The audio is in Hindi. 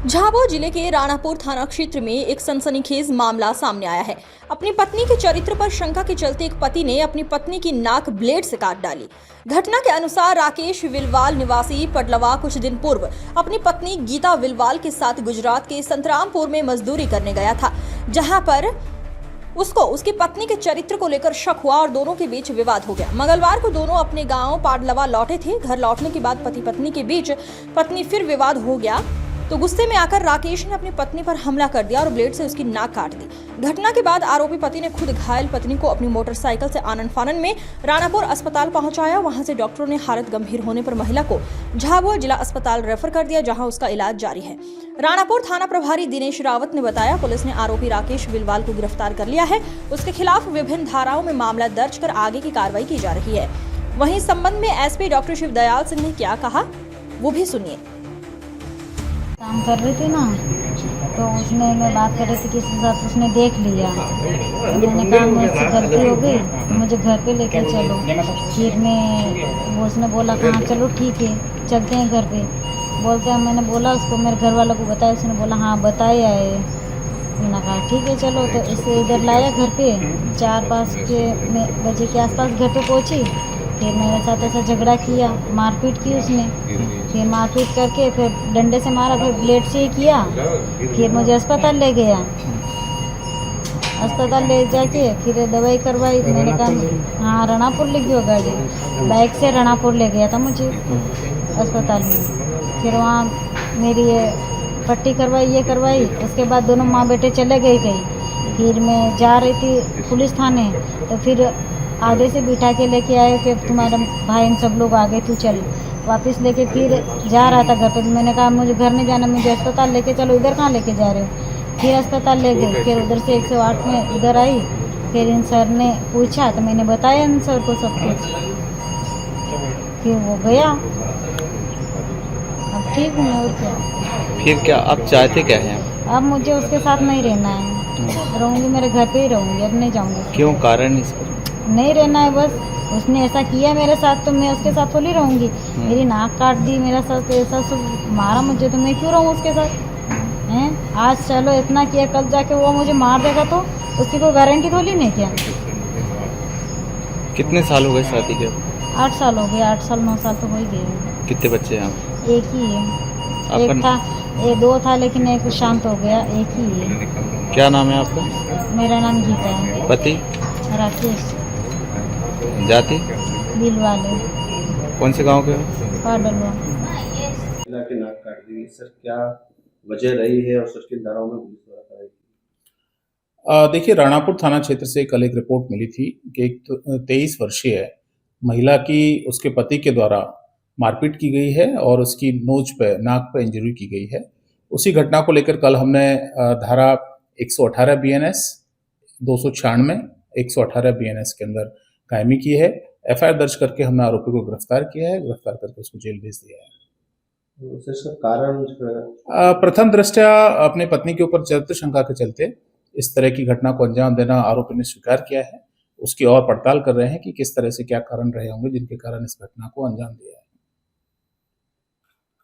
झाबुआ जिले के राणापुर थाना क्षेत्र में एक सनसनीखेज मामला सामने आया है। अपनी पत्नी के चरित्र पर शंका के चलते एक पति ने अपनी पत्नी की नाक ब्लेड से काट डाली। घटना के अनुसार राकेश विलवाल निवासी पटलवा कुछ दिन पूर्व अपनी पत्नी गीता विलवाल के साथ गुजरात के संतरामपुर में मजदूरी करने गया था, जहां पर उसको उसकी पत्नी के चरित्र को लेकर शक हुआ और दोनों के बीच विवाद हो गया। मंगलवार को दोनों अपने गांव पाडलवा लौटे थे। घर लौटने के बाद पति पत्नी के बीच फिर विवाद हो गया तो गुस्से में आकर राकेश ने अपनी पत्नी पर हमला कर दिया और ब्लेड से उसकी नाक काट दी। घटना के बाद आरोपी पति ने खुद घायल पत्नी को अपनी मोटरसाइकिल से आनन फानन में राणापुर अस्पताल पहुंचाया। वहां से डॉक्टरों ने हालत गंभीर होने पर महिला को झाबुआ जिला अस्पताल रेफर कर दिया, जहां उसका इलाज जारी है। राणापुर थाना प्रभारी दिनेश रावत ने बताया, पुलिस ने आरोपी राकेश विलवाल को गिरफ्तार कर लिया है। उसके खिलाफ विभिन्न धाराओं में मामला दर्ज कर आगे की कार्रवाई की जा रही है। वहीं इस संबंध में एसपी डॉक्टर शिवदयाल सिंह ने क्या कहा, वो भी सुनिए। काम कर रही थी ना, तो उसने मैं बात कर रही थी किसी के साथ, उसने देख लिया। तो मैंने कहा मुझसे गलती हो गई तो मुझे घर पे लेकर चलो। फिर मैं उसने बोला हाँ चलो ठीक है चलते हैं घर पे। बोलते हैं, मैंने बोला उसको, मेरे घर वालों को बताया। उसने बोला हाँ बताए आए। मैंने कहा ठीक है चलो। तो इसे इधर लाया घर पे। 4-5 बजे के आसपास घर पे पहुँची। फिर मेरे साथ ऐसा झगड़ा किया, मारपीट की उसने। फिर मारपीट करके फिर डंडे से मारा, फिर ब्लेड से ही किया। फिर मुझे अस्पताल ले गया। अस्पताल ले जाके फिर दवाई करवाई। मैंने कहा हाँ राणापुर ले गई गाड़ी, बाइक से राणापुर ले गया था मुझे अस्पताल में। फिर वहाँ मेरी पट्टी करवाई, ये करवाई। उसके बाद दोनों माँ बेटे चले गए कहीं। फिर मैं जा रही थी पुलिस थाने, तो फिर आधे से बिठा के लेके आए कि तुम्हारा भाई इन सब लोग आ गए, तू चल। वापस लेके फिर जा रहा था घर पे। मैंने कहा मुझे घर नहीं जाना, मुझे अस्पताल लेके चलो। इधर कहाँ लेके जा रहे हो? फिर अस्पताल ले गए। फिर उधर से 108 में इधर आई। फिर इन सर ने पूछा तो मैंने बताया इन सर को सब कुछ। फिर वो गया। अब ठीक हूँ मैं, और क्या। फिर क्या आप चाहते क्या हैं? अब मुझे उसके साथ नहीं रहना है। रहूँगी मेरे घर पे ही रहूँगी, अब नहीं जाऊँगी। क्यों, कारण इसका? नहीं रहना है बस। उसने ऐसा किया मेरे साथ तो मैं उसके साथ थोड़ी रहूँगी। मेरी नाक काट दी, मेरा साथ ऐसा सब मारा मुझे, तो मैं क्यों रहूँ उसके साथ? हैं, आज चलो इतना किया, कल जाके वो मुझे मार देगा तो उसकी कोई गारंटी थोड़ी नहीं क्या। कितने साल हो गए शादी के? 8 साल हो गए, 8 साल 9 साल तो हो ही गए। कितने बच्चे हैं आप? एक ही है। एक था, 2 था, लेकिन एक शांत हो गया। एक ही है। क्या नाम है आपका? मेरा नाम गीता है। पति? राकेश जाति? बिलवाले, कौन से गांव के हो? पाडलवा। महिला की नाक काट दी सर, क्या वजह रही है और सर किन धाराओं में पुलिस द्वारा कराई? देखिए, राणापुर थाना क्षेत्र से कल एक रिपोर्ट मिली थी कि एक 23 वर्षीय महिला की उसके पति के द्वारा मारपीट की गई है और उसकी नोज पे, नाक पे इंजरी की गई है। उसी घटना को लेकर कल हमने धारा 118 बीएनएस, 296, 118 बीएनएस के अंदर कायमी की है। एफआईआर दर्ज करके हमने आरोपी को गिरफ्तार किया है। गिरफ्तार करके उसको जेल भेज दिया है। तो सर इसका कारण प्रथम दृष्टया अपनी पत्नी के ऊपर चरित्र शंका के चलते इस तरह की घटना को अंजाम देना आरोपी ने स्वीकार किया है। उसकी और पड़ताल कर रहे हैं कि किस तरह से क्या कारण रहे होंगे जिनके कारण इस घटना को अंजाम दिया है।